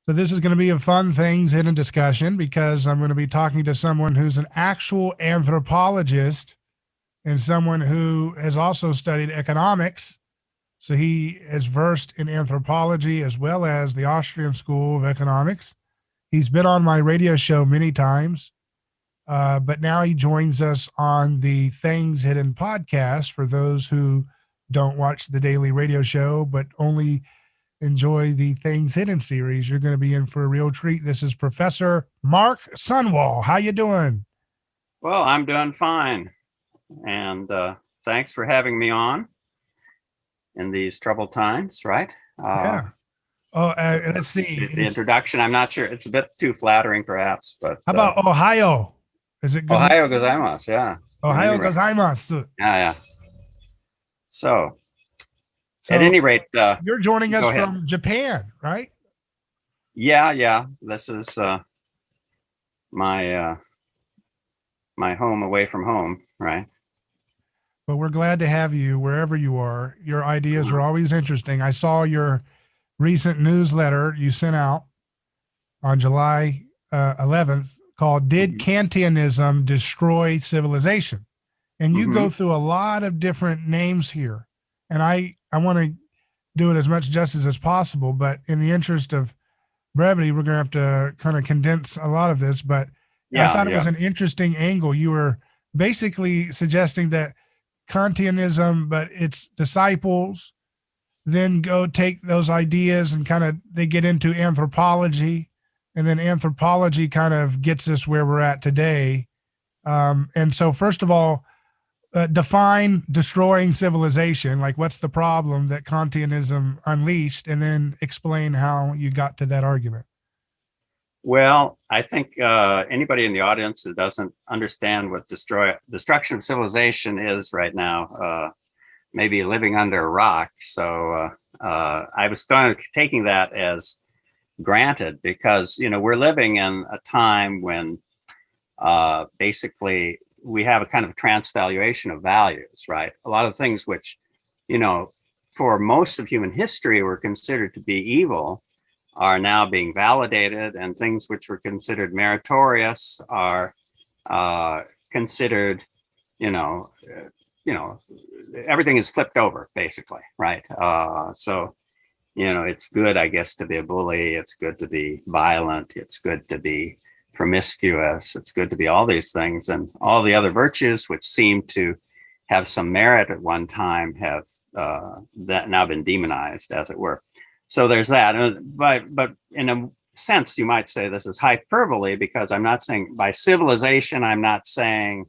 So this is going to be a fun things hidden discussion because I'm going to be talking to someone who's an actual anthropologist and someone who has also studied economics. So he is versed in anthropology as well as the Austrian School of Economics. He's been on my radio show many times, but now he joins us on the Things Hidden podcast for those who don't watch the daily radio show, but only enjoy the Things Hidden series. You're going to be in for a real treat. This is Professor Mark Sunwall. How you doing? Well, I'm doing fine, and thanks for having me on in these troubled times, right? Yeah. Oh, let's see. The introduction, I'm not sure. It's a bit too flattering, perhaps, but How about Ohio? Is it good? Ohio gozaimasu, yeah. Ohio gozaimasu. Yeah. So at any rate, you're joining us from Japan, right? Yeah. This is my my home away from home, right? But we're glad to have you wherever you are. Your ideas are always interesting. I saw your recent newsletter you sent out on July 11th called "Did Kantianism Destroy Civilization?" And you go through a lot of different names here, and I want to do it as much justice as possible. But in the interest of brevity, we're going to have to kind of condense a lot of this. But I thought it was an interesting angle. You were basically suggesting that Kantianism, but its disciples then go take those ideas and kind of they get into anthropology, and then anthropology kind of gets us where we're at today. And so, first of all, define destroying civilization. Like, what's the problem that Kantianism unleashed, and then explain how you got to that argument. Well, I think anybody in the audience who doesn't understand what destruction of civilization is right now, maybe living under a rock. So I was kind of taking that as granted because, we're living in a time when basically we have a kind of transvaluation of values, right? A lot of things which, for most of human history were considered to be evil are now being validated, and things which were considered meritorious are considered, everything is flipped over basically, right? So, it's good, I guess, to be a bully. It's good to be violent. It's good to be promiscuous. It's good to be all these things, and all the other virtues which seem to have some merit at one time have that now been demonized, as it were. So there's that. But in a sense, you might say this is hyperbole, because I'm not saying by civilization, I'm not saying,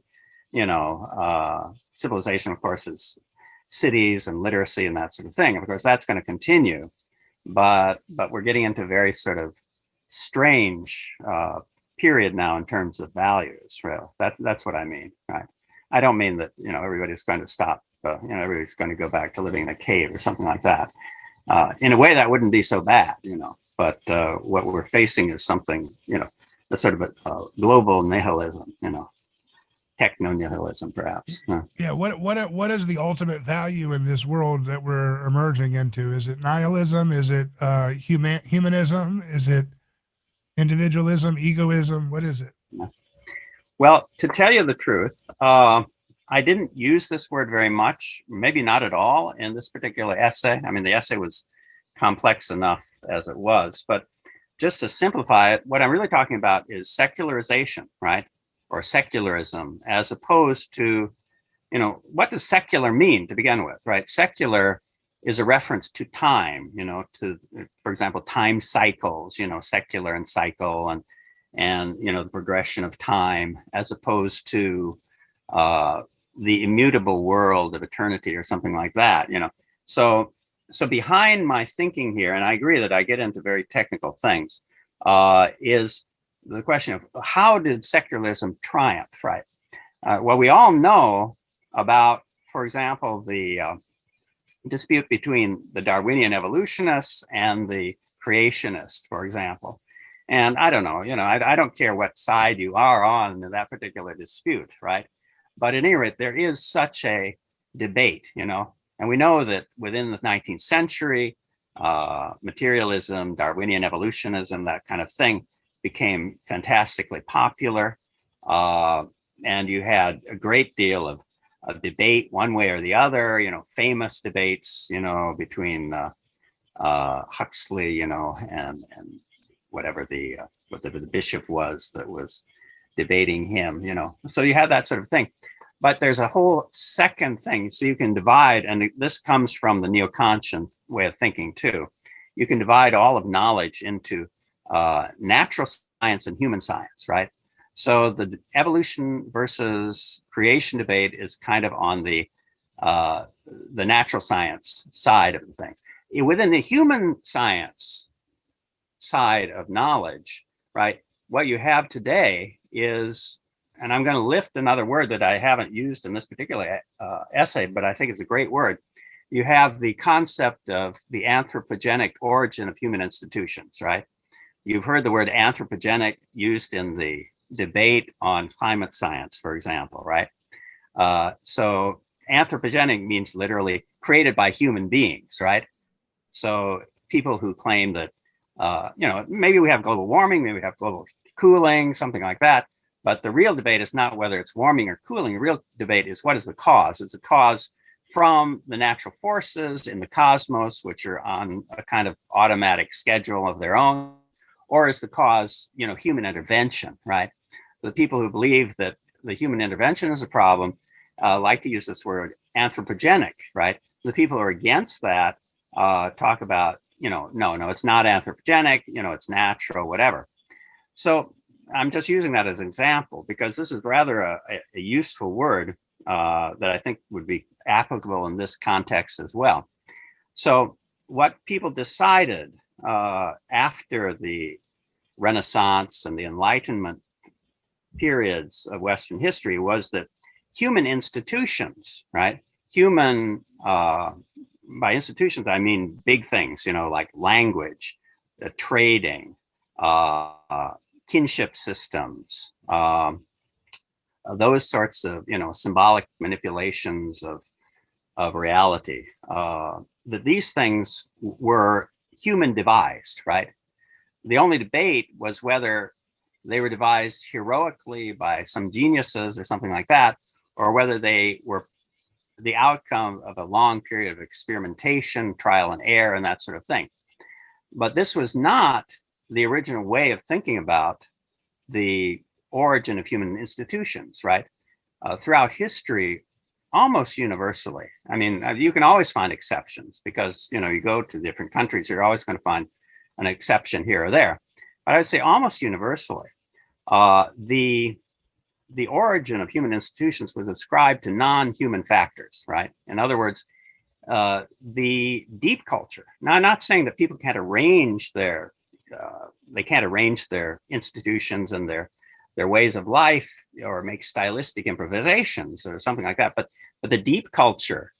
civilization, of course, is cities and literacy and that sort of thing. Of course, that's going to continue. But we're getting into a very sort of strange period now in terms of values. Really, that's what I mean, right? I don't mean that everybody's going to stop. Everybody's going to go back to living in a cave or something like that. In a way, that wouldn't be so bad, But what we're facing is something, a sort of a global nihilism, techno-nihilism, perhaps. Yeah. What is the ultimate value in this world that we're emerging into? Is it nihilism? Is it humanism? Is it individualism, egoism? What is it? Well, to tell you the truth, I didn't use this word very much, maybe not at all in this particular essay. I mean, the essay was complex enough as it was, but just to simplify it, what I'm really talking about is secularization, right? Or secularism, as opposed to, what does secular mean to begin with, right? Secular is a reference to time, to, for example, time cycles, secular and cycle and the progression of time, as opposed to the immutable world of eternity or something like that, So behind my thinking here, and I agree that I get into very technical things, is the question of how did secularism triumph, right? Well, we all know about, for example, the dispute between the Darwinian evolutionists and the creationists, for example. And I don't know, I don't care what side you are on that particular dispute, right? But at any rate, there is such a debate, and we know that within the 19th century, materialism, Darwinian evolutionism, that kind of thing became fantastically popular. And you had a great deal of debate one way or the other, famous debates, between Huxley, and whatever the bishop was that was debating him, So you have that sort of thing. But there's a whole second thing. So you can divide, and this comes from the NeoConscience way of thinking too. You can divide all of knowledge into natural science and human science, right? So the evolution versus creation debate is kind of on the natural science side of the thing. Within the human science side of knowledge, right, what you have today is, and I'm going to lift another word that I haven't used in this particular essay, but I think it's a great word. You have the concept of the anthropogenic origin of human institutions, right? You've heard the word anthropogenic used in the debate on climate science, for example, right? So anthropogenic means literally created by human beings, right? So people who claim that, maybe we have global warming, maybe we have global cooling, something like that. But the real debate is not whether it's warming or cooling. The real debate is what is the cause? Is the cause from the natural forces in the cosmos, which are on a kind of automatic schedule of their own, or is the cause, human intervention, right? The people who believe that the human intervention is a problem like to use this word anthropogenic, right? The people who are against that talk about, no, it's not anthropogenic, it's natural, whatever. So I'm just using that as an example because this is rather a useful word that I think would be applicable in this context as well. So what people decided after the Renaissance and the Enlightenment periods of Western history was that human institutions, right? By institutions, I mean big things, like language, trading, kinship systems, those sorts of, symbolic manipulations of reality, that these things were human devised, right? The only debate was whether they were devised heroically by some geniuses or something like that, or whether they were the outcome of a long period of experimentation, trial and error, and that sort of thing. But this was not the original way of thinking about the origin of human institutions, right? Throughout history, almost universally. I mean, you can always find exceptions because, you go to different countries, you're always going to find an exception here or there. But I would say almost universally, the origin of human institutions was ascribed to non-human factors, right? In other words, the deep culture. Now, I'm not saying that people can't arrange their institutions and their ways of life or make stylistic improvisations or something like that. But the deep culture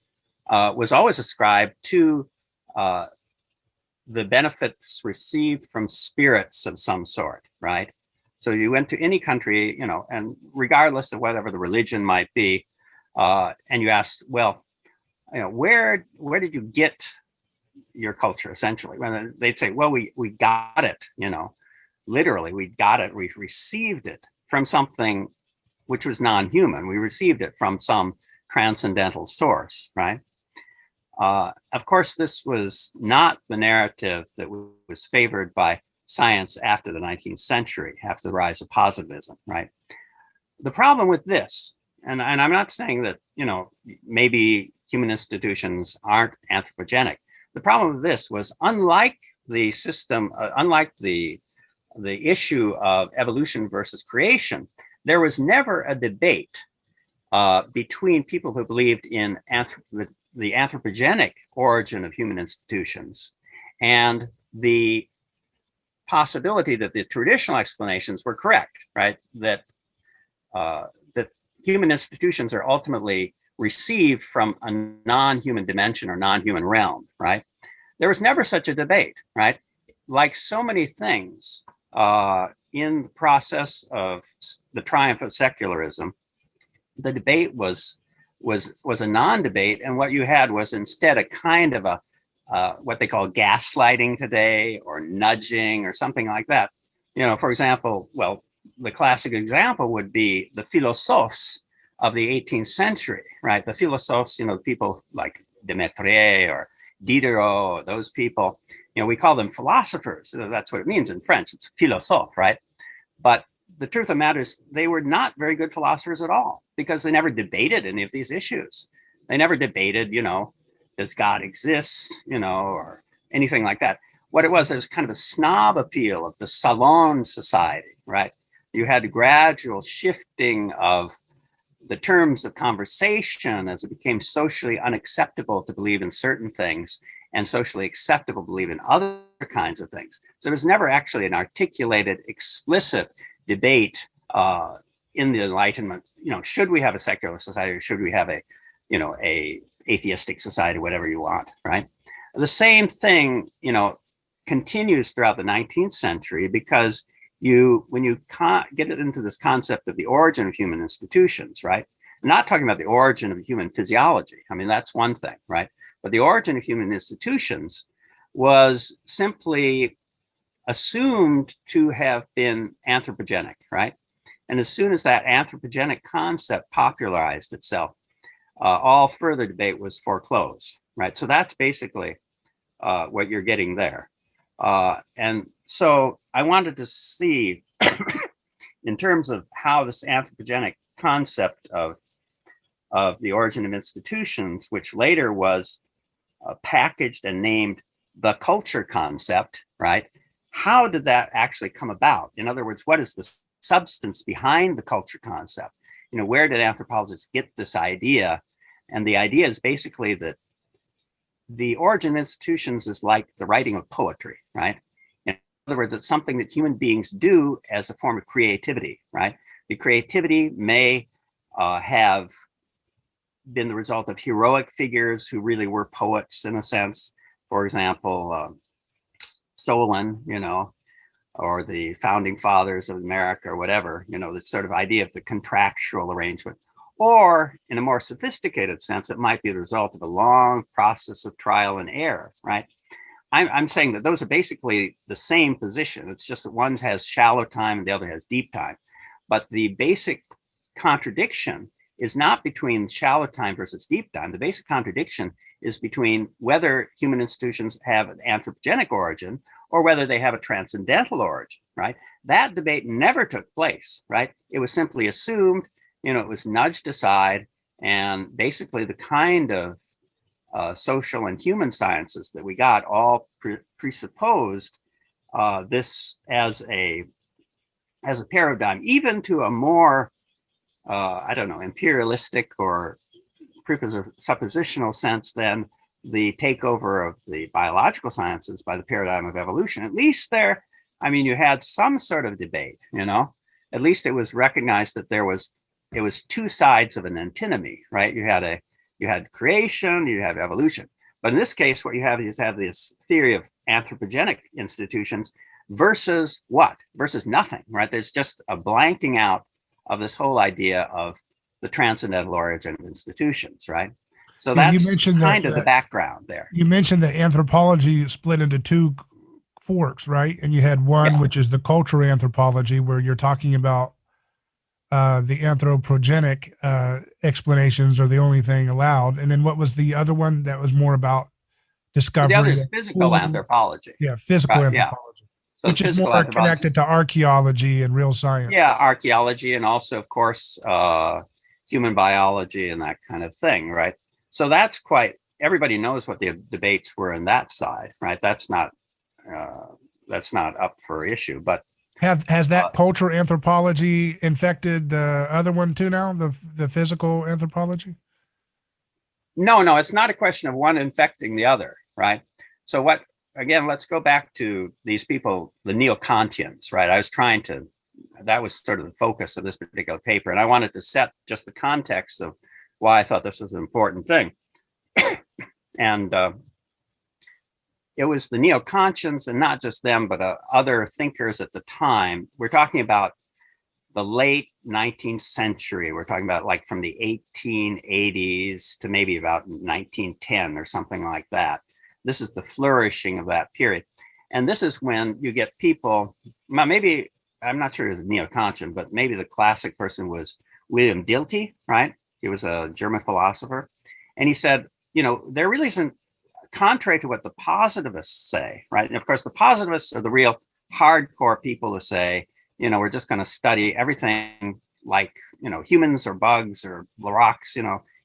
was always ascribed to the benefits received from spirits of some sort, right? So you went to any country, and regardless of whatever the religion might be, and you asked, well, where did you get your culture essentially? When they'd say, well, we got it, literally, we got it. We received it from something which was non-human. We received it from some transcendental source, right? Of course, this was not the narrative that was favored by science after the 19th century, after the rise of positivism, right? The problem with this, and I'm not saying that, maybe human institutions aren't anthropogenic. The problem with this was unlike the system, unlike the issue of evolution versus creation, there was never a debate between people who believed in the anthropogenic origin of human institutions and the possibility that the traditional explanations were correct, right? That human institutions are ultimately received from a non-human dimension or non-human realm, right? There was never such a debate, right? Like so many things in the process of the triumph of secularism, the debate was a non-debate, and what you had was instead a kind of what they call gaslighting today, or nudging, or something like that. For example, well, the classic example would be the philosophes of the 18th century, right? The philosophes, people like Demetrier or Diderot, those people, we call them philosophers. That's what it means in French. It's philosophe, right? But the truth of the matter is they were not very good philosophers at all, because they never debated any of these issues. They never debated, does God exist, or anything like that. What it was kind of a snob appeal of the salon society, right? You had gradual shifting of the terms of conversation as it became socially unacceptable to believe in certain things and socially acceptable to believe in other kinds of things. So there was never actually an articulated, explicit debate in the Enlightenment. Should we have a secular society, or should we have a atheistic society, whatever you want, right? The same thing, continues throughout the 19th century, because when you get into this concept of the origin of human institutions, right? I'm not talking about the origin of human physiology. I mean, that's one thing, right? But the origin of human institutions was simply assumed to have been anthropogenic, right? And as soon as that anthropogenic concept popularized itself, all further debate was foreclosed, right? So that's basically what you're getting there. And so I wanted to see, in terms of how this anthropogenic concept of the origin of institutions, which later was packaged and named the culture concept, right? How did that actually come about? In other words, what is the substance behind the culture concept? Where did anthropologists get this idea? And the idea is basically that the origin of institutions is like the writing of poetry, right? In other words, it's something that human beings do as a form of creativity, right? The creativity may have been the result of heroic figures who really were poets in a sense. For example, Solon, or the founding fathers of America, or whatever, this sort of idea of the contractual arrangement. Or in a more sophisticated sense, it might be the result of a long process of trial and error, right? I'm saying that those are basically the same position. It's just that one has shallow time and the other has deep time. But the basic contradiction is not between shallow time versus deep time. The basic contradiction is between whether human institutions have an anthropogenic origin or whether they have a transcendental origin, right? That debate never took place, right? It was simply assumed, it was nudged aside, and basically the kind of social and human sciences that we got all presupposed this as a paradigm, even to a more, imperialistic or presuppositional sense than the takeover of the biological sciences by the paradigm of evolution. At least there, you had some sort of debate, at least it was recognized that it was two sides of an antinomy, right? You had creation, you have evolution. But in this case, what you have is this theory of anthropogenic institutions versus what? Versus nothing, right? There's just a blanking out of this whole idea of the transcendental origin of institutions, right? So that's kind of the background there. You mentioned that anthropology split into two forks, right? And you had one, which is the cultural anthropology, where you're talking about the anthropogenic explanations are the only thing allowed. And then what was the other one that was more about discovery? The other is physical anthropology. Yeah, physical anthropology, so which is more connected to archaeology and real science. Yeah, archaeology, and also, of course, human biology and that kind of thing, right? So that's everybody knows what the debates were in that side, right? That's not up for issue. But has that cultural anthropology infected the other one too now, the physical anthropology? No, it's not a question of one infecting the other, right? So again, let's go back to these people, the NeoContians, right? That was sort of the focus of this particular paper. And I wanted to set just the context of why I thought this was an important thing. And it was the NeoConscience, and not just them, but other thinkers at the time. We're talking about the late 19th century. We're talking about like from the 1880s to maybe about 1910 or something like that. this is the flourishing of that period. And this is when you get people, maybe, I'm not sure it was NeoConscience, but maybe the classic person was William Dilthey, right? He was a German philosopher. And he said, there really isn't, contrary to what the positivists say, right? And of course, the positivists are the real hardcore people who say, we're just going to study everything like, humans or bugs or rocks,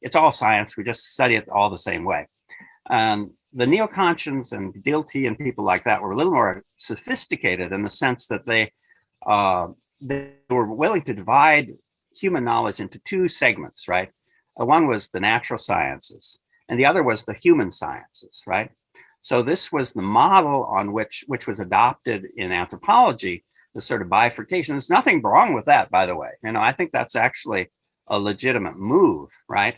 it's all science. We just study it all the same way. The NeoConscience and Dilthey and people like that were a little more sophisticated in the sense that they were willing to divide human knowledge into two segments, right? One was the natural sciences, and the other was the human sciences, right? So this was the model on which was adopted in anthropology, the sort of bifurcation. There's nothing wrong with that, by the way. I think that's actually a legitimate move, right?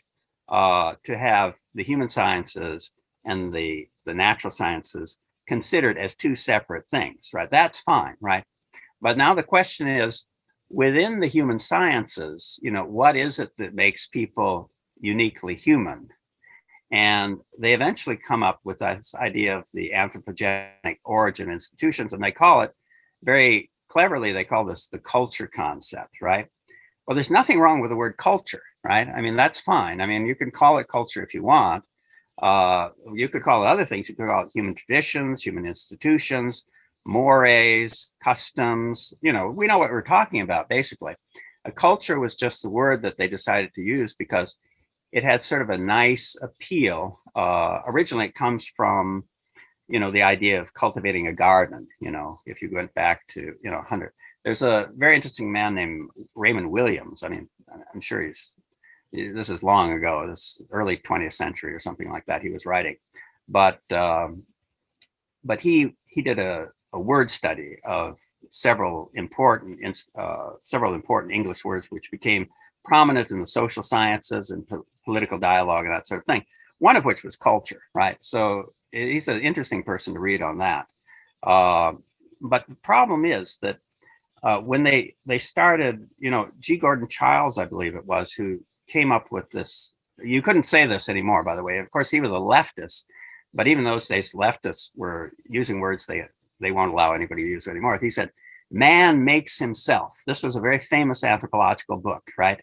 To have the human sciences and the natural sciences considered as two separate things, right? That's fine, right? But now the question is, within the human sciences, what is it that makes people uniquely human? And they eventually come up with this idea of the anthropogenic origin institutions, and they call it, very cleverly, they call this the culture concept, right? Well, there's nothing wrong with the word culture, right? I mean, that's fine. I mean, you can call it culture if you want. You could call it other things. You could call it human traditions, human institutions, mores, customs. We know what we're talking about, basically. A culture was just the word that they decided to use because it had sort of a nice appeal. Originally, it comes from, the idea of cultivating a garden. If you went back to, 100. There's a very interesting man named Raymond Williams. I mean, I'm sure this is long ago, this early 20th century or something like that he was writing. But he did a word study of several important English words which became prominent in the social sciences and political dialogue and that sort of thing, one of which was culture, right? So he's an interesting person to read on that. But the problem is that when they started, G. Gordon Childs, I believe it was, who came up with this, you couldn't say this anymore, by the way. Of course, he was a leftist, but even those days, leftists were using words they won't allow anybody to use anymore. He said, man makes himself. This was a very famous anthropological book, right?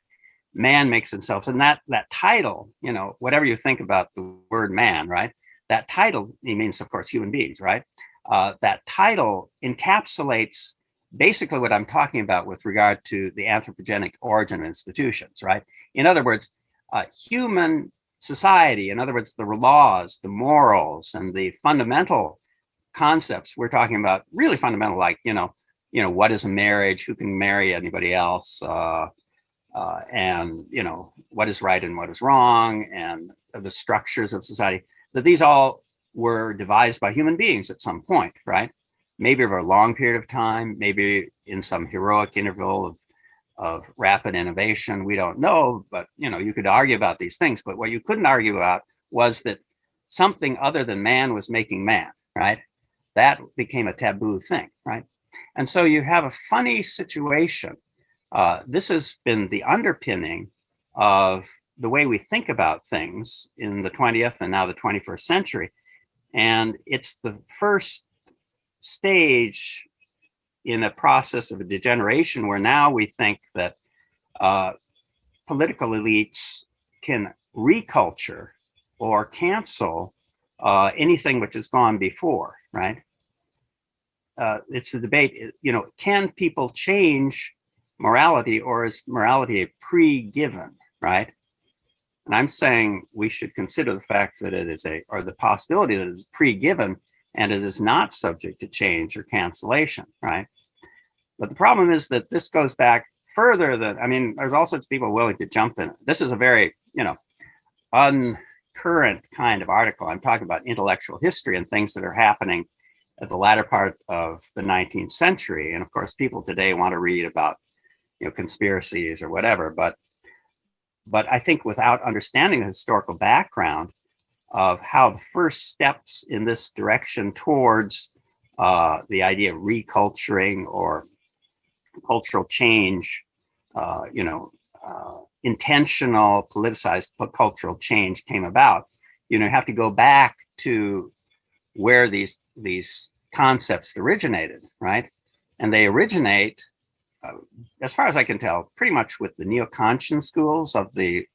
Man makes himself. And that title, whatever you think about the word man, right? That title, he means, of course, human beings, right? That title encapsulates basically what I'm talking about with regard to the anthropogenic origin of institutions, right? In other words, human society, in other words, the laws, the morals, and the fundamental concepts we're talking about, really fundamental, like, what is a marriage, who can marry anybody else, and, what is right and what is wrong, and the structures of society, that these all were devised by human beings at some point, right? Maybe over a long period of time, maybe in some heroic interval of rapid innovation, we don't know, but, you could argue about these things, but what you couldn't argue about was that something other than man was making man, right? That became a taboo thing, right? And so you have a funny situation. This has been the underpinning of the way we think about things in the 20th and now the 21st century. And it's the first stage in a process of a degeneration where now we think that political elites can reculture or cancel anything which has gone before, right? It's a debate, can people change morality, or is morality a pre-given, right? And I'm saying we should consider the fact that it is or the possibility that it is pre-given and it is not subject to change or cancellation, right? But the problem is that this goes back further than, there's all sorts of people willing to jump in. This is a very, uncurrent kind of article. I'm talking about intellectual history and things that are happening at the latter part of the 19th century. And of course, people today want to read about, conspiracies or whatever, but I think without understanding the historical background of how the first steps in this direction towards the idea of reculturing or cultural change, intentional politicized cultural change came about, you have to go back to where these concepts originated, right? And they originate, as far as I can tell, pretty much with the NeoConscience schools of the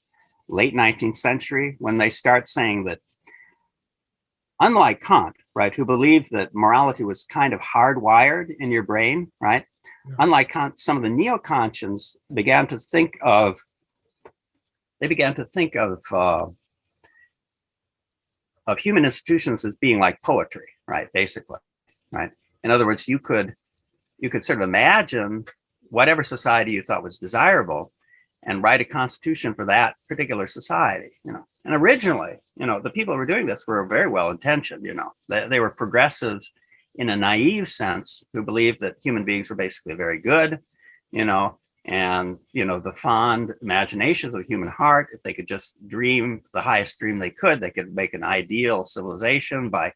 late 19th century, when they start saying that, unlike Kant, right, who believed that morality was kind of hardwired in your brain, right? Yeah. Unlike Kant, some of the NeoConscience began to think of human institutions as being like poetry, right? Basically, right? In other words, you could sort of imagine whatever society you thought was desirable and write a constitution for that particular society, you know. And originally, you know, the people who were doing this were very well intentioned, you know. They were progressives in a naive sense who believed that human beings were basically very good, you know, and, you know, the fond imaginations of the human heart, if they could just dream the highest dream they could make an ideal civilization by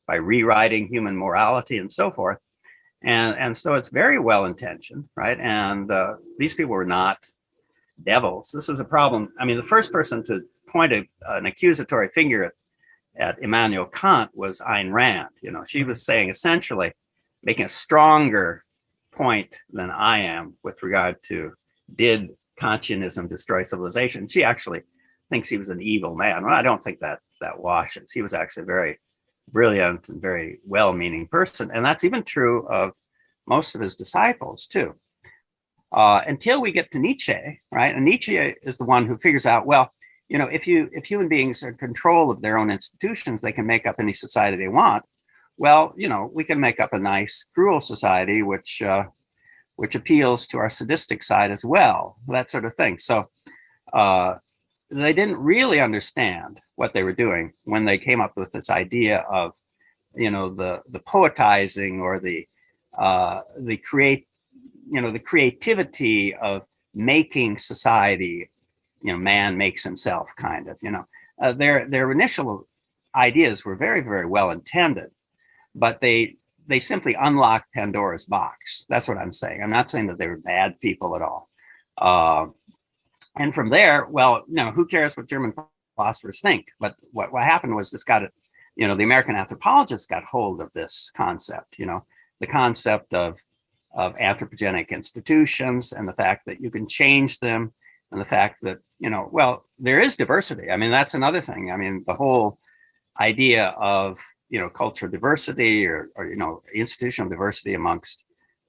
rewriting human morality and so forth. And so it's very well intentioned, right? And these people were not devils. This was a problem. I mean, the first person to point an accusatory finger at Immanuel Kant was Ayn Rand. You know, she was saying essentially, making a stronger point than I am with regard to, did Kantianism destroy civilization? She actually thinks he was an evil man. Well, I don't think that washes. He was actually a very brilliant and very well-meaning person. And that's even true of most of his disciples too. Until we get to Nietzsche, right? And Nietzsche is the one who figures out, well, you know, if human beings are in control of their own institutions, they can make up any society they want. Well, you know, we can make up a nice, cruel society, which appeals to our sadistic side as well, that sort of thing. So they didn't really understand what they were doing when they came up with this idea of, you know, the poetizing or the creativity of making society, you know, man makes himself kind of, you know. Their initial ideas were very, very well intended, but they simply unlocked Pandora's box. That's what I'm saying. I'm not saying that they were bad people at all. And from there, well, you know, who cares what German philosophers think? But what happened was the American anthropologists got hold of this concept, you know, the concept of anthropogenic institutions and the fact that you can change them, and the fact that, you know, well, there is diversity. I mean, that's another thing. I mean, the whole idea of, you know, cultural diversity or you know, institutional diversity amongst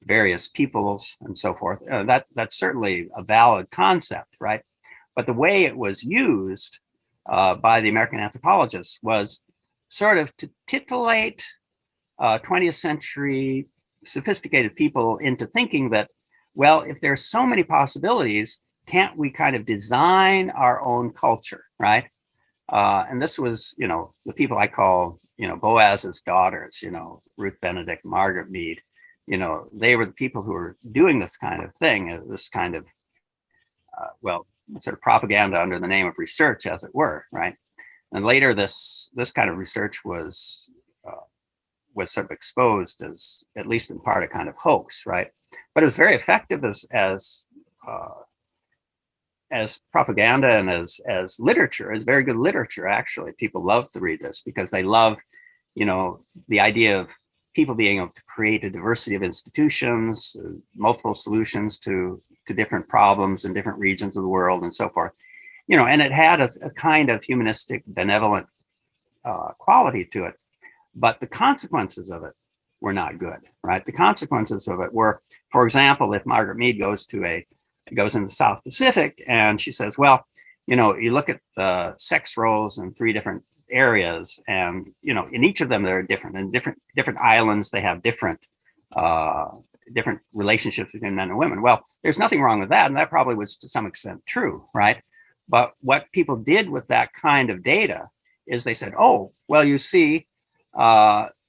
various peoples and so forth, that's certainly a valid concept, right? But the way it was used by the American anthropologists was sort of to titillate 20th century sophisticated people into thinking that, well, if there's so many possibilities, can't we kind of design our own culture, right? And this was, you know, the people I call, you know, Boaz's daughters, you know, Ruth Benedict, Margaret Mead, you know, they were the people who were doing this kind of thing, this kind of, sort of propaganda under the name of research, as it were, right? And later, this kind of research was sort of exposed as, at least in part, a kind of hoax, right? But it was very effective as propaganda and as literature, as very good literature. Actually, people love to read this because they love, you know, the idea of people being able to create a diversity of institutions, multiple solutions to different problems in different regions of the world, and so forth. You know, and it had a kind of humanistic, benevolent quality to it. But the consequences of it were not good, right? The consequences of it were, for example, if Margaret Mead goes in the South Pacific and she says, well, you know, you look at the sex roles in 3 different areas, and, you know, in each of them they're different. In different islands, they have different relationships between men and women. Well, there's nothing wrong with that, and that probably was to some extent true, right? But what people did with that kind of data is they said, oh, well, you see,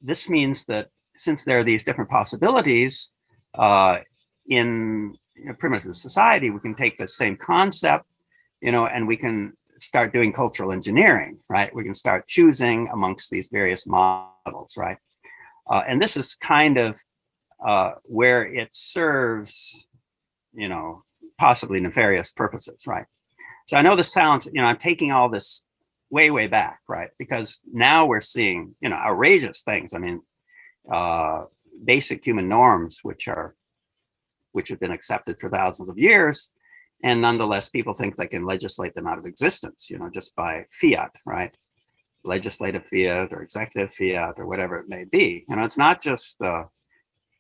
this means that since there are these different possibilities in a primitive society, we can take the same concept, you know, and we can start doing cultural engineering, right? We can start choosing amongst these various models, right? And this is kind of where it serves, you know, possibly nefarious purposes, right? So I know this sounds, you know, I'm taking all this way back, right? Because now we're seeing, outrageous things. I mean, basic human norms, which have been accepted for thousands of years, and nonetheless, people think they can legislate them out of existence, just by fiat, right? Legislative fiat or executive fiat or whatever it may be. It's not just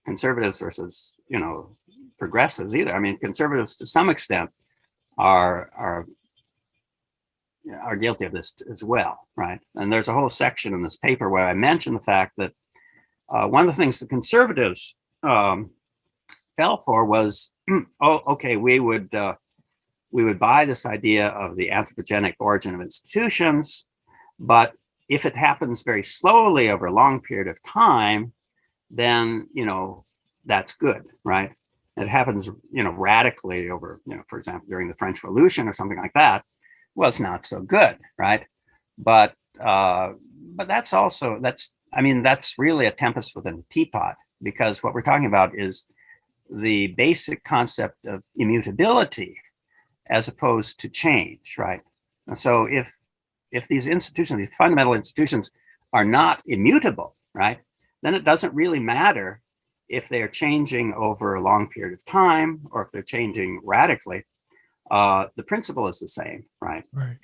conservatives versus, progressives either. I mean, conservatives to some extent are guilty of this as well, right? And there's a whole section in this paper where I mention the fact that one of the things the conservatives fell for was, we would buy this idea of the anthropogenic origin of institutions, but if it happens very slowly over a long period of time, then that's good, right? It happens, radically over, for example, during the French Revolution or something like that. Well, it's not so good, right? But that's really a tempest within a teapot, because what we're talking about is the basic concept of immutability as opposed to change, right? And so if these institutions, these fundamental institutions, are not immutable, right, then it doesn't really matter if they're changing over a long period of time or if they're changing radically. The principle is the same, right? Right.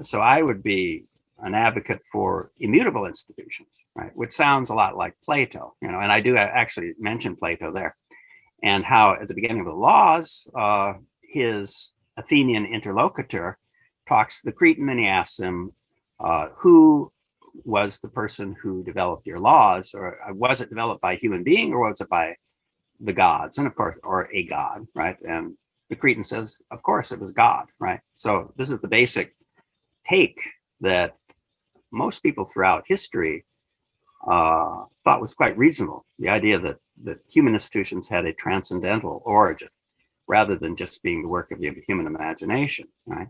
So I would be an advocate for immutable institutions, right? Which sounds a lot like Plato, and I do actually mention Plato there, and how at the beginning of the Laws, his Athenian interlocutor talks to the Cretan and he asks him, who was the person who developed your laws, or was it developed by a human being, or was it by the gods? And of course, or a god, right? And the Cretan says, of course, it was God, right? So this is the basic take that most people throughout history thought was quite reasonable. The idea that human institutions had a transcendental origin rather than just being the work of the human imagination, right?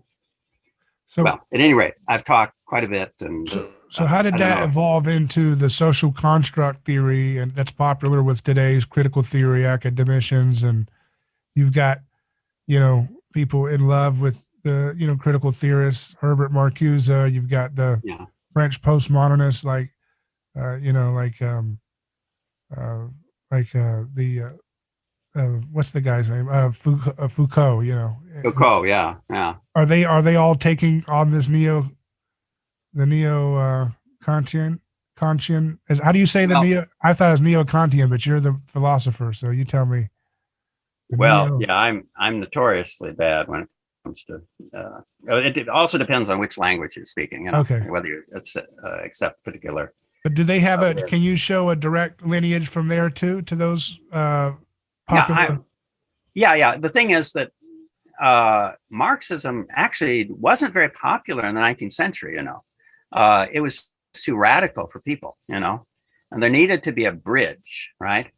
So, well, at any rate, I've talked quite a bit. And so how did that evolve into the social construct theory, and that's popular with today's critical theory academicians? And you've got, people in love with the, critical theorists, Herbert Marcuse. You've got the French postmodernists like, what's the guy's name? Foucault. Foucault, yeah. Are they all taking on this Kantian? How do you say neo? I thought it was neo-Kantian, but you're the philosopher, so you tell me. I'm notoriously bad when it comes to. It also depends on which language you're speaking. Okay. Whether you accept particular. But do they have can you show a direct lineage from there too to those popular? Yeah. The thing is that Marxism actually wasn't very popular in the 19th century. It was too radical for people. And there needed to be a bridge, right?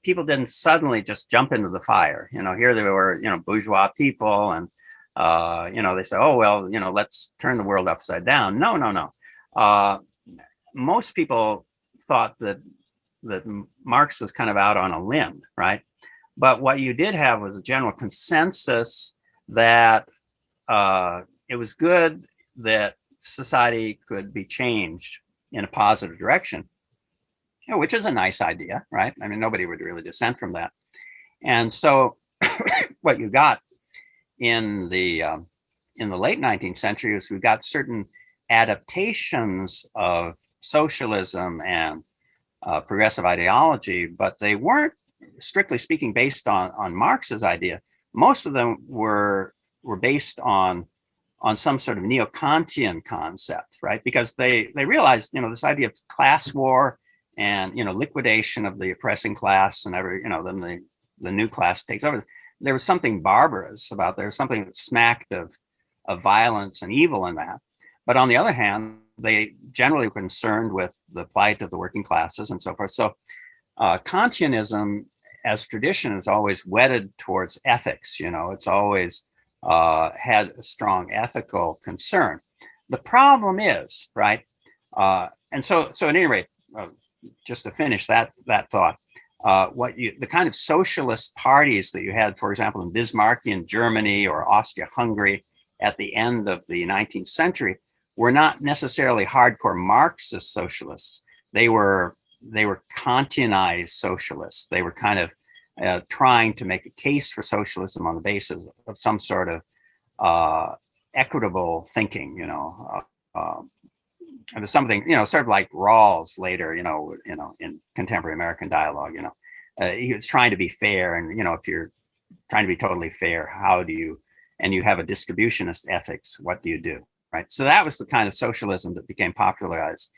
People didn't suddenly just jump into the fire. Here they were, bourgeois people, and they say, oh well, let's turn the world upside down. No. Most people thought that Marx was kind of out on a limb, right? But what you did have was a general consensus that it was good that society could be changed in a positive direction, which is a nice idea, right? I mean, nobody would really dissent from that. And so what you got in the late 19th century is we got certain adaptations of socialism and progressive ideology, but they weren't, strictly speaking, based on Marx's idea. Most of them were based on some sort of neo-Kantian concept, right? Because they realized, this idea of class war and liquidation of the oppressing class, and then the new class takes over. There was something barbarous about there was something that smacked of violence and evil in that. But on the other hand, they generally were concerned with the plight of the working classes and so forth. So Kantianism as tradition is always wedded towards ethics. It's always had a strong ethical concern. The problem is, right? And so at any rate, just to finish that thought, the kind of socialist parties that you had, for example, in Bismarckian Germany or Austria-Hungary at the end of the 19th century were not necessarily hardcore Marxist socialists. They were Kantianized socialists. They were kind of trying to make a case for socialism on the basis of some sort of equitable thinking. It was something, sort of like Rawls later, in contemporary American dialogue. He was trying to be fair, and if you're trying to be totally fair, how do you? And you have a distributionist ethics. What do you do? Right. So that was the kind of socialism that became popularized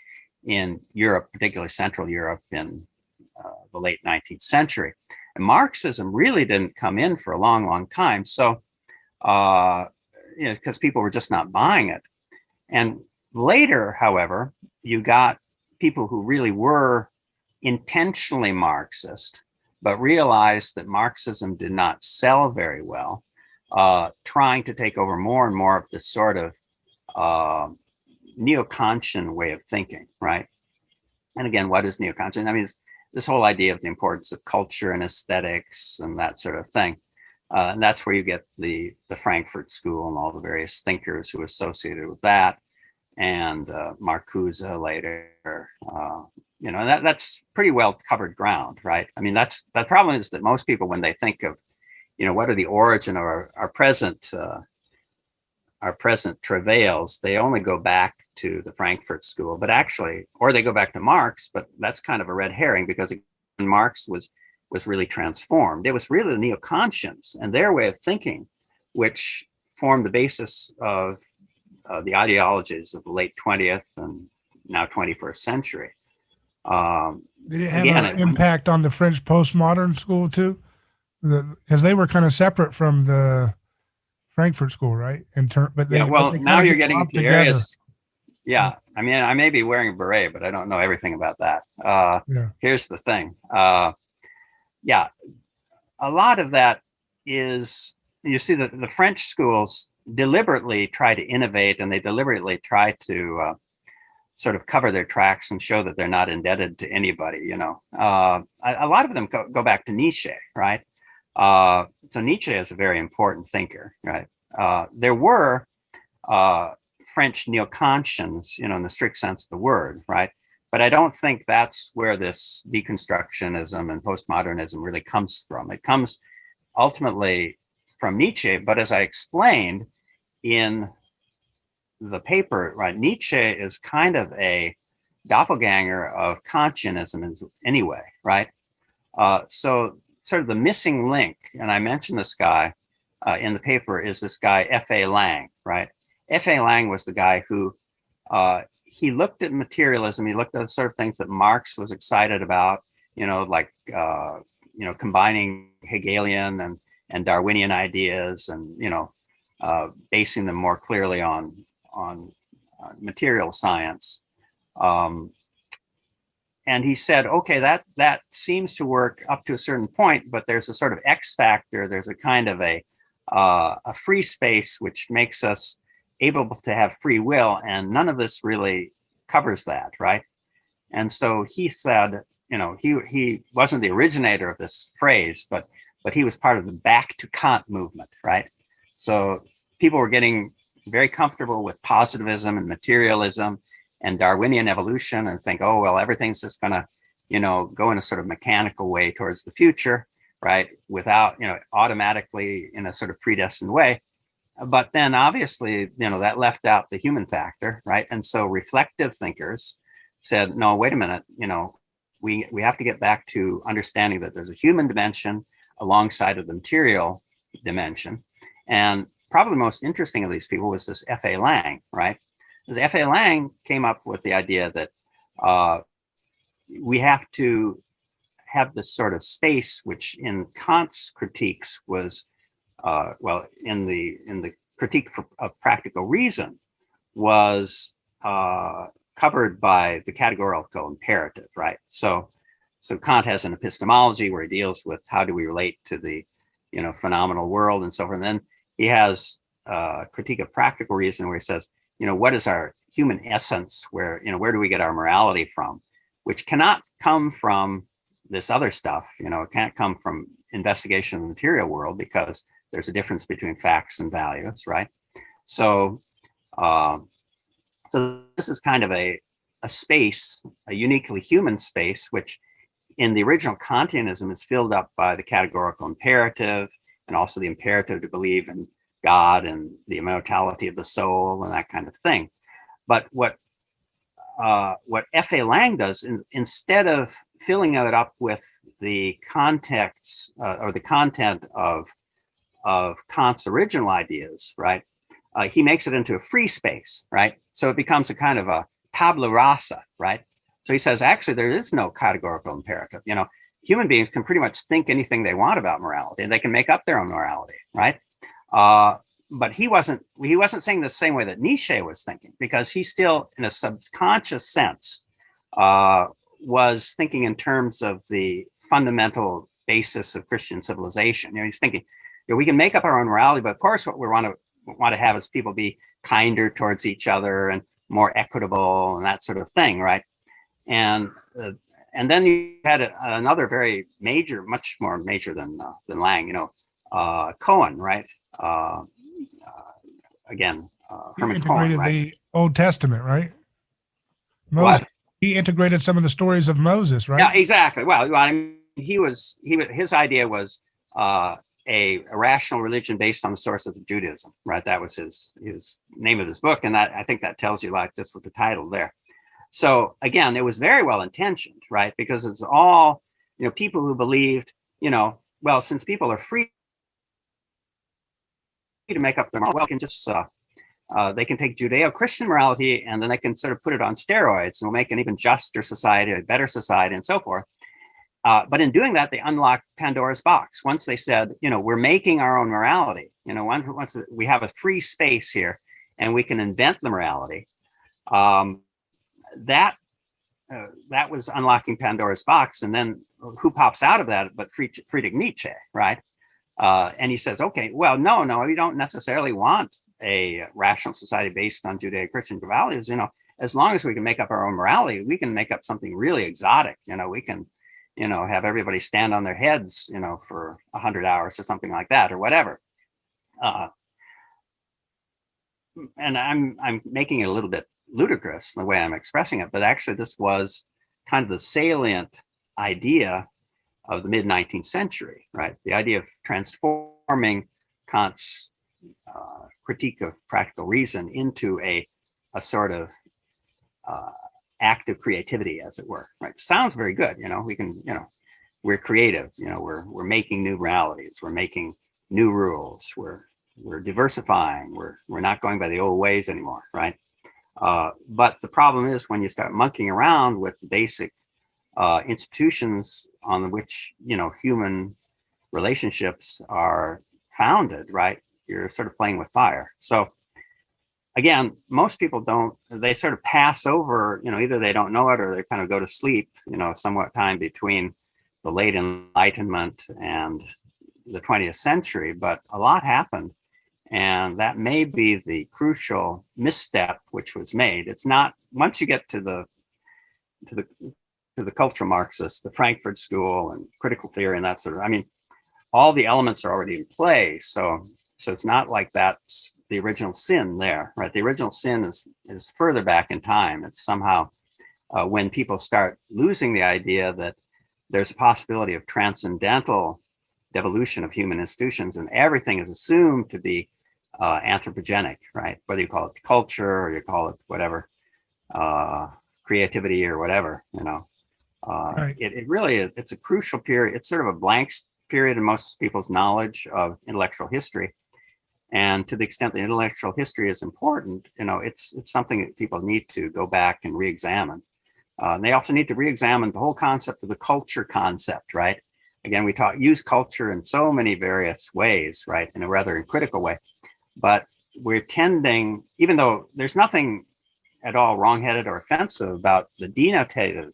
in Europe, particularly Central Europe, in the late 19th century. And Marxism really didn't come in for a long, long time. So, because people were just not buying it. And later, however, you got people who really were intentionally Marxist, but realized that Marxism did not sell very well, trying to take over more and more of this sort of NeoConscience way of thinking, right? And again, what is NeoConscience? I mean, it's this whole idea of the importance of culture and aesthetics and that sort of thing. And that's where you get the Frankfurt School and all the various thinkers who associated with that, and Marcuse later. That's pretty well covered ground, right? I mean, the problem is that most people, when they think of, what are the origin of our present travails, they only go back to the Frankfurt School, but actually, or they go back to Marx, but that's kind of a red herring, because Marx was really transformed. It was really the NeoConscience and their way of thinking, which formed the basis of the ideologies of the late 20th and now 21st century. Did it have an impact on the French postmodern school too? Because they were kind of separate from the Frankfurt School, right? Now you're getting into areas. Yeah, I mean, I may be wearing a beret, but I don't know everything about that. Here's the thing. A lot of that is, you see that the French schools deliberately try to innovate, and they deliberately try to sort of cover their tracks and show that they're not indebted to anybody. A lot of them go back to Nietzsche, right? So Nietzsche is a very important thinker, right? There were French NeoConscience, in the strict sense of the word, right? But I don't think that's where this deconstructionism and postmodernism really comes from. It comes ultimately from Nietzsche, but as I explained in the paper, right, Nietzsche is kind of a doppelganger of Kantianism anyway, right? So sort of the missing link, and I mentioned this guy in the paper, is this guy F.A. Lang, right? F.A. Lang was the guy who he looked at materialism. He looked at the sort of things that Marx was excited about, like combining Hegelian and Darwinian ideas, and basing them more clearly on material science. And he said, okay, that seems to work up to a certain point, but there's a sort of X factor. There's a kind of a free space which makes us able to have free will, and none of this really covers that, right? And so he said, he wasn't the originator of this phrase, but he was part of the back to Kant movement, right? So people were getting very comfortable with positivism and materialism and Darwinian evolution, and think, oh, well, everything's just going to, go in a sort of mechanical way towards the future, right? Without, automatically in a sort of predestined way. But then obviously, that left out the human factor, right? And so reflective thinkers said, no, wait a minute, we have to get back to understanding that there's a human dimension alongside of the material dimension. And probably the most interesting of these people was this F.A. Lang, right? F.A. Lang came up with the idea that we have to have this sort of space, which in Kant's critiques was, in the critique of practical reason, was covered by the categorical imperative, right? So Kant has an epistemology where he deals with how do we relate to the, phenomenal world and so forth. And then he has a critique of practical reason where he says, what is our human essence? Where do we get our morality from? Which cannot come from this other stuff. It can't come from investigation of the material world, because there's a difference between facts and values, right? So, so this is kind of a space, a uniquely human space, which in the original Kantianism is filled up by the categorical imperative and also the imperative to believe in God and the immortality of the soul and that kind of thing. But what F.A. Lang does, instead of filling it up with the context or the content of Kant's original ideas, right? He makes it into a free space, right? So it becomes a kind of a tabula rasa, right? So he says, actually, there is no categorical imperative. You know, human beings can pretty much think anything they want about morality, and they can make up their own morality, right? But he wasn't saying the same way that Nietzsche was thinking, because he still, in a subconscious sense, was thinking in terms of the fundamental basis of Christian civilization. You know, he's thinking, you know, we can make up our own morality, but of course, what we want to have is people be kinder towards each other and more equitable and that sort of thing, right? And then you had another very major, much more major than Lang, you know, Cohen, right? Again, Herman Cohen, right? The Old Testament, right? Moses. What? He integrated some of the stories of Moses, right? Yeah, exactly. Well, I mean, his idea was a rational religion based on the sources of Judaism, right? That was his name of his book, and that, I think that tells you, like, just with the title there. So again, it was very well intentioned, right? Because it's all, you know, people who believed, you know, well, since people are free to make up their mind, well, they can just they can take Judeo-Christian morality and then they can sort of put it on steroids and we'll make an even juster society, a better society, and so forth. But in doing that, they unlocked Pandora's box. Once they said, you know, we're making our own morality. You know, once we have a free space here and we can invent the morality, that was unlocking Pandora's box. And then who pops out of that but Friedrich Nietzsche, right? And he says, okay, well, no, we don't necessarily want a rational society based on Judeo-Christian values. You know, as long as we can make up our own morality, we can make up something really exotic. You know, we can, you know, have everybody stand on their heads, you know, for 100 hours or something like that, or whatever. And I'm making it a little bit ludicrous in the way I'm expressing it, but actually this was kind of the salient idea of the mid-19th century, right? The idea of transforming Kant's critique of practical reason into a sort of active creativity, as it were, right? Sounds very good, you know, we can, you know, we're creative, you know, we're making new realities, we're making new rules, we're diversifying, we're not going by the old ways anymore, right? But the problem is when you start monkeying around with basic institutions on which, you know, human relationships are founded, right? You're sort of playing with fire. So again, most people they sort of pass over, you know, either they don't know it or they kind of go to sleep, you know, somewhat time between the late Enlightenment and the 20th century, but a lot happened. And that may be the crucial misstep which was made. It's not, once you get to the cultural Marxists, the Frankfurt School and critical theory and that sort of, I mean, all the elements are already in play. So it's not like that's the original sin there, right? The original sin is further back in time. It's somehow when people start losing the idea that there's a possibility of transcendental devolution of human institutions and everything is assumed to be anthropogenic, right? Whether you call it culture or you call it whatever, creativity or whatever, you know. Right. It really is, it's a crucial period. It's sort of a blank period in most people's knowledge of intellectual history. And to the extent that intellectual history is important, you know, it's something that people need to go back and re-examine. And they also need to re-examine the whole concept of the culture concept, right? Again, we use culture in so many various ways, right? In a rather critical way. But we're tending, even though there's nothing at all wrongheaded or offensive about the denotative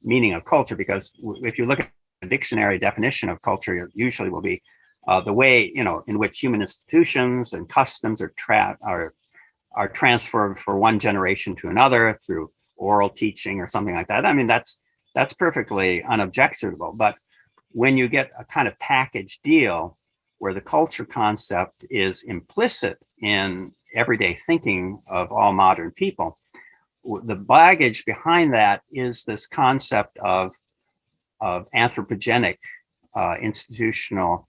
meaning of culture, because if you look at the dictionary definition of culture, it usually will be the way, you know, in which human institutions and customs are transferred for one generation to another through oral teaching or something like that. I mean, that's perfectly unobjectionable. But when you get a kind of package deal where the culture concept is implicit in everyday thinking of all modern people. The baggage behind that is this concept of anthropogenic institutional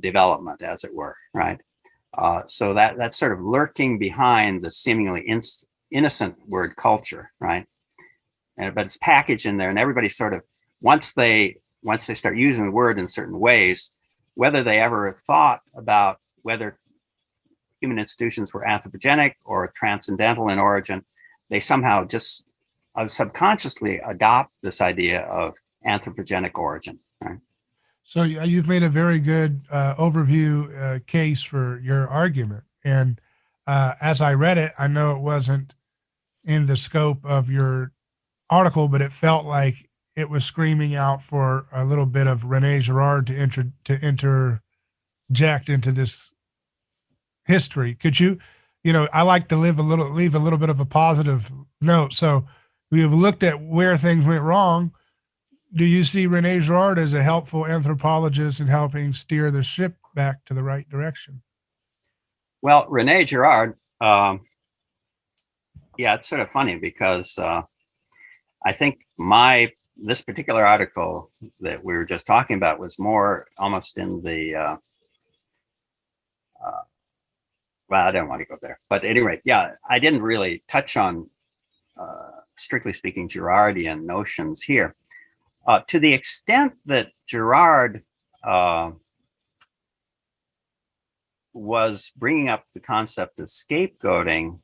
development, as it were, right? So that's sort of lurking behind the seemingly innocent word culture, right? But it's packaged in there, and everybody sort of, once they start using the word in certain ways, whether they ever thought about whether human institutions were anthropogenic or transcendental in origin, they somehow just subconsciously adopt this idea of anthropogenic origin, right? So you've made a very good overview case for your argument. And as I read it, I know it wasn't in the scope of your article, but it felt like it was screaming out for a little bit of Renee Girard to interject into this history. Could you, I like to leave a little bit of a positive note. So we have looked at where things went wrong. Do you see Renee Girard as a helpful anthropologist in helping steer the ship back to the right direction? Well, Renee Girard, yeah, it's sort of funny because I think this particular article that we were just talking about was more almost in the well, I don't want to go there, but at any rate, yeah, I didn't really touch on strictly speaking Girardian notions here. To the extent that Girard was bringing up the concept of scapegoating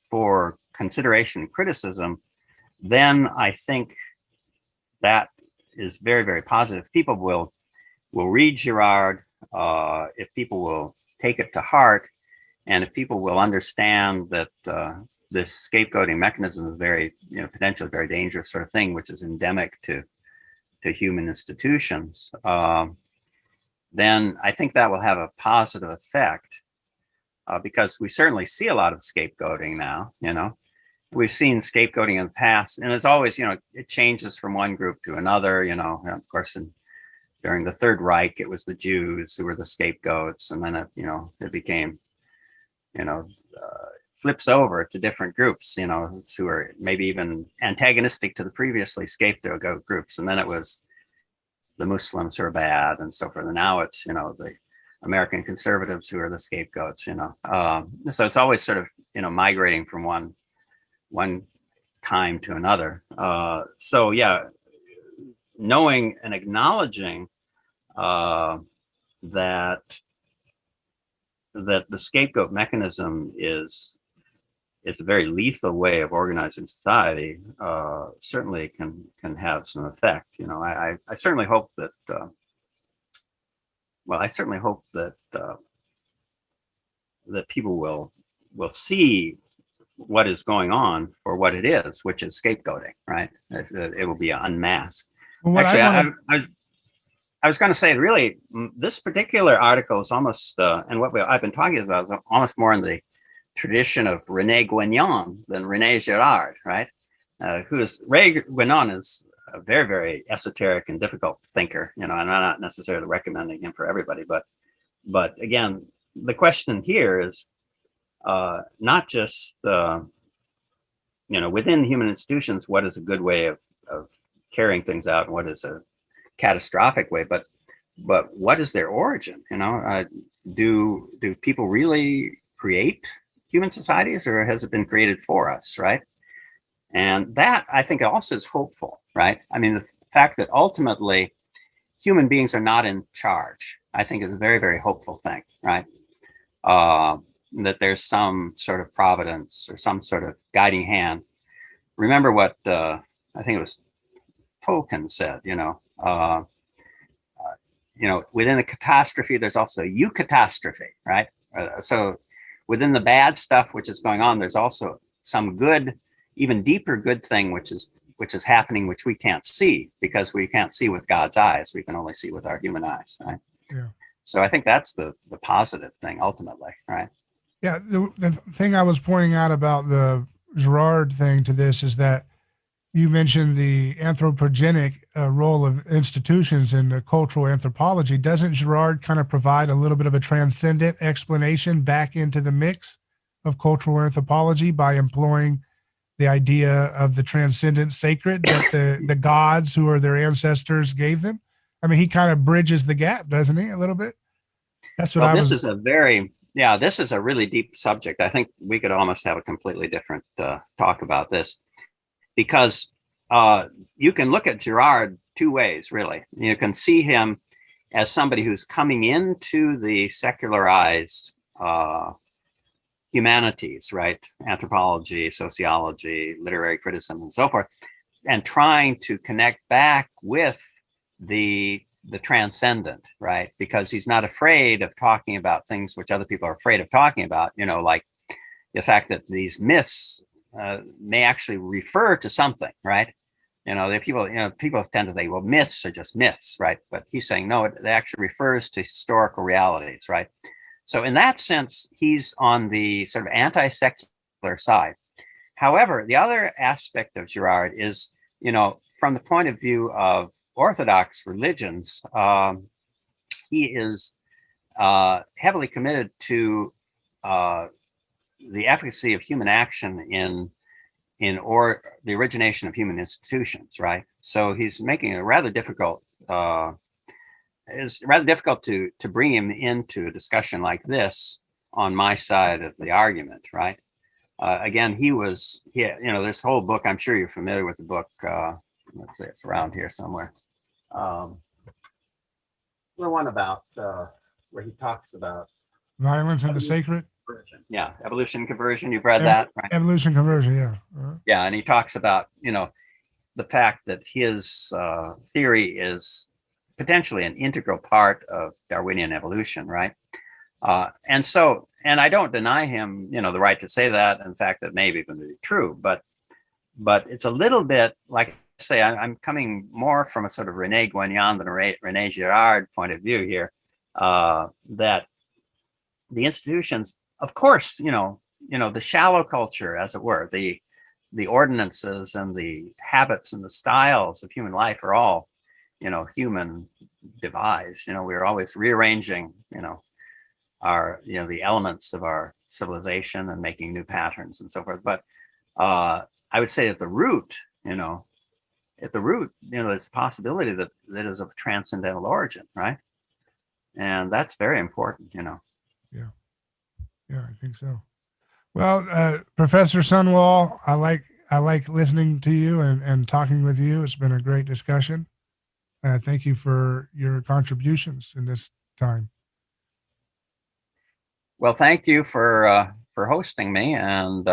for consideration and criticism, then I think that is very, very positive. People will read Girard, if people will take it to heart, and if people will understand that this scapegoating mechanism is very, potentially very dangerous sort of thing, which is endemic to human institutions, then I think that will have a positive effect because we certainly see a lot of scapegoating now. We've seen scapegoating in the past, and it's always, it changes from one group to another. Of course, during the Third Reich, it was the Jews who were the scapegoats, and then it became, flips over to different groups, who are maybe even antagonistic to the previously scapegoat groups, and then it was the Muslims who are bad and so forth. And now it's, the American conservatives who are the scapegoats. So it's always sort of, migrating from one time to another. So yeah, knowing and acknowledging that the scapegoat mechanism is a very lethal way of organizing society, certainly can have some effect. I certainly hope that that people will see what is going on for what it is, which is scapegoating, right? It will be unmasked. Well, actually, I was going to say, really, this particular article is almost, and what I've been talking about is almost more in the tradition of René Guénon than Renee Girard, right? René Guénon is a very, very esoteric and difficult thinker, and I'm not necessarily recommending him for everybody, but again, the question here is not just, within human institutions, what is a good way of carrying things out and what is a catastrophic way, but what is their origin? Do people really create human societies, or has it been created for us, right? And that, I think, also is hopeful, right? I mean, the fact that ultimately human beings are not in charge, I think, is a very, very hopeful thing, right? That there's some sort of providence or some sort of guiding hand. Remember what I think it was Tolkien said, within a catastrophe, there's also a eucatastrophe, right? So within the bad stuff which is going on, there's also some good, even deeper good thing which is happening, which we can't see because we can't see with God's eyes. We can only see with our human eyes, right? Yeah. So I think that's the positive thing ultimately, right? Yeah, the thing I was pointing out about the Girard thing to this is that you mentioned the anthropogenic role of institutions in the cultural anthropology. Doesn't Girard kind of provide a little bit of a transcendent explanation back into the mix of cultural anthropology by employing the idea of the transcendent sacred that the gods who are their ancestors gave them? I mean, he kind of bridges the gap, doesn't he, a little bit? That's what Well, I this was. is a very, yeah, this is a really deep subject. I think we could almost have a completely different talk about this, because you can look at Girard two ways, really. You can see him as somebody who's coming into the secularized humanities, right? Anthropology, sociology, literary criticism, and so forth, and trying to connect back with the transcendent, right? Because he's not afraid of talking about things which other people are afraid of talking about, like the fact that these myths may actually refer to something, right? People tend to think, well, myths are just myths, right? But he's saying, no, it actually refers to historical realities, right? So in that sense, he's on the sort of anti-secular side. However, the other aspect of Girard is, from the point of view of Orthodox religions, he is heavily committed to the efficacy of human action in the origination of human institutions, right? So he's making a rather difficult. It's rather difficult to bring him into a discussion like this on my side of the argument, right? Again, this whole book. I'm sure you're familiar with the book. Let's say it's around here somewhere. The one about where he talks about Violence and the sacred. conversion. Yeah, evolution and conversion. You've read that, right? Evolution conversion, yeah. Yeah, and he talks about the fact that his theory is potentially an integral part of Darwinian evolution, right? And I don't deny him, the right to say that. In fact, that may even be true, but it's a little bit like I say, I'm coming more from a sort of Renee Girard than a Renee Girard point of view here. That the institutions, of course, the shallow culture, as it were, the ordinances and the habits and the styles of human life are all, human devised. We're always rearranging, the elements of our civilization and making new patterns and so forth. But I would say at the root, there's a possibility that is of transcendental origin, right? And that's very important, Yeah, I think so. Well, Professor Sunwall, I like listening to you and talking with you. It's been a great discussion. Thank you for your contributions in this time. Well, thank you for hosting me, and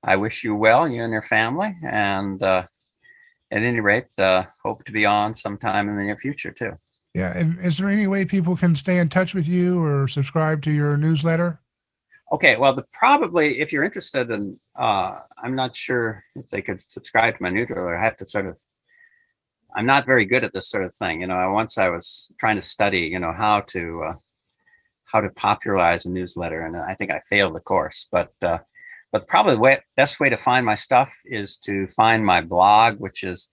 I wish you well, you and your family. And at any rate, hope to be on sometime in the near future too. Yeah, and is there any way people can stay in touch with you or subscribe to your newsletter? Okay, well, probably if you're interested in, I'm not sure if they could subscribe to my newsletter. I have to I'm not very good at this sort of thing. Once I was trying to study, how to popularize a newsletter, and I think I failed the course. But probably the best way to find my stuff is to find my blog, which is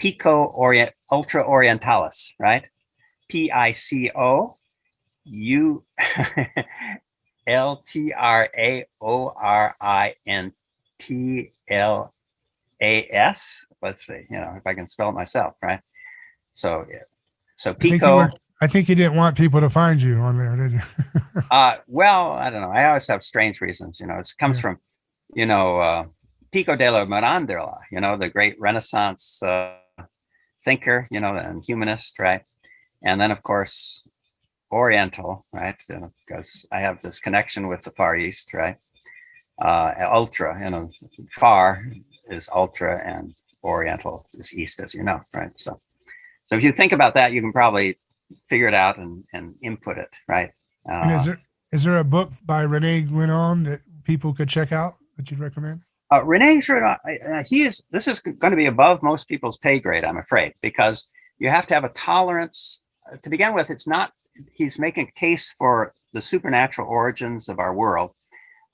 Pico Ultra Orientalis, right? PICO U LTRAORINTLAS. Let's see, if I can spell it myself, right? So Pico. I think you didn't want people to find you on there, did you? Well, I don't know. I always have strange reasons. It comes from, Pico della Mirandola, the great Renaissance thinker, and humanist, right? And then, of course, Oriental, right? Because I have this connection with the Far East, right? Ultra, far is ultra and Oriental is East, as you know, right? So if you think about that, you can probably figure it out and input it, right? And is there a book by Renee Girard that people could check out that you'd recommend? Renee Girard, this is going to be above most people's pay grade, I'm afraid, because you have to have a tolerance. To begin with, he's making a case for the supernatural origins of our world,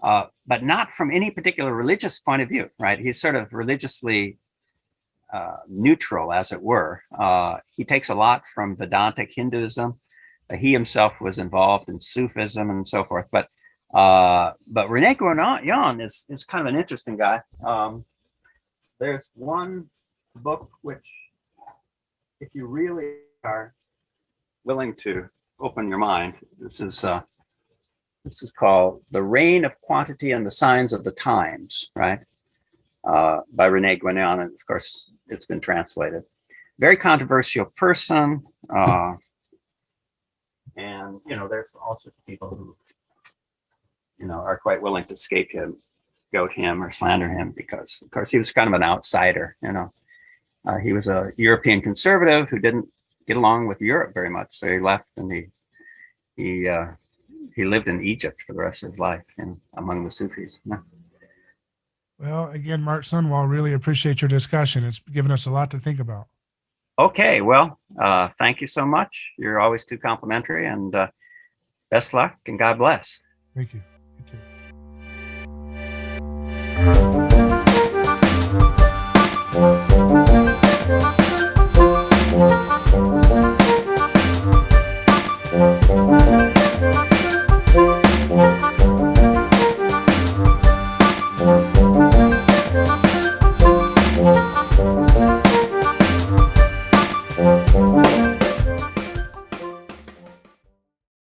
but not from any particular religious point of view, right? He's sort of religiously neutral, as it were. He takes a lot from Vedantic Hinduism. He himself was involved in Sufism and so forth. But Renee Girard is kind of an interesting guy. There's one book which, if you really are willing to open your mind, this is called "The Reign of Quantity and the Signs of the Times," right? By Renee Girard, and of course, it's been translated. Very controversial person, and there's all sorts of people who, are quite willing to scape him, goat him, or slander him because, of course, he was kind of an outsider. He was a European conservative who didn't get along with Europe very much, so he left and he lived in Egypt for the rest of his life, among the Sufis. Yeah. Well, again, Mark Sunwall, really appreciate your discussion. It's given us a lot to think about. Okay, well, thank you so much. You're always too complimentary, and best luck and God bless. Thank you.